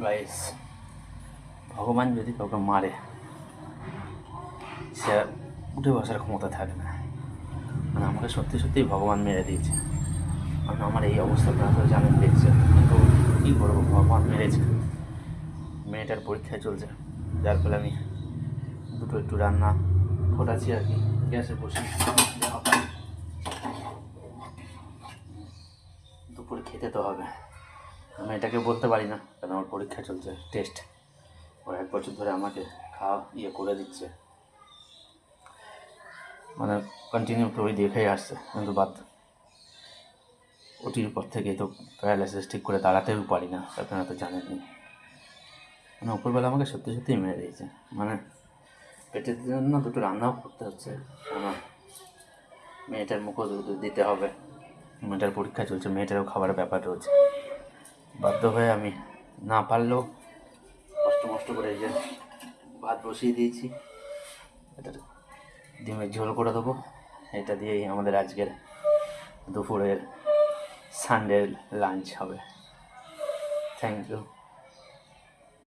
Guys, ভগবান যদি কাউকে মারে সে উঠে বসার ক্ষমতা থাকে না। মানে আমাকে সত্যি সত্যিই ভগবান মেরে দিয়েছে। মানে আমার এই অবস্থা আপনারা তো জানেন, দেখছে, কিন্তু কী করবো, ভগবান মেরেছে। মেয়েটার পরীক্ষায় চলছে, যার ফলে আমি দুটো একটু রান্না ফোটাচ্ছি আর কি, গ্যাসে বসে। দুপুরে খেতে তো হবে, আমি এটাকে বলতে পারি না, কারণ আমার পরীক্ষা চলছে, টেস্ট। ও 1 বছর ধরে আমাকে করে দিচ্ছে, মানে কন্টিনিউ ওই দেখেই আসছে, কিন্তু ওটির পর থেকেই তো প্যারালাইসিস, ঠিক করে দাঁড়াতেও পারি না, আপনারা তো জানেনই। মানে উপরবেলা আমাকে সত্যি সত্যিই মেরে দিয়েছে। মানে পেটের জন্য দুটো রান্নাও করতে হচ্ছে, আমার মেয়েটার মুখও দিতে হবে, মেয়েটার পরীক্ষা চলছে, মেয়েটারও খাবারের ব্যাপার রয়েছে। বাধ্য হয়ে আমি না পারলেও কষ্ট করে যে ভাত বসিয়ে দিয়েছি, এটা ডিমের ঝোল করে দেবো। এটা দিয়েই আমাদের আজকের দুপুরের সানডে লাঞ্চ হবে। Thank you.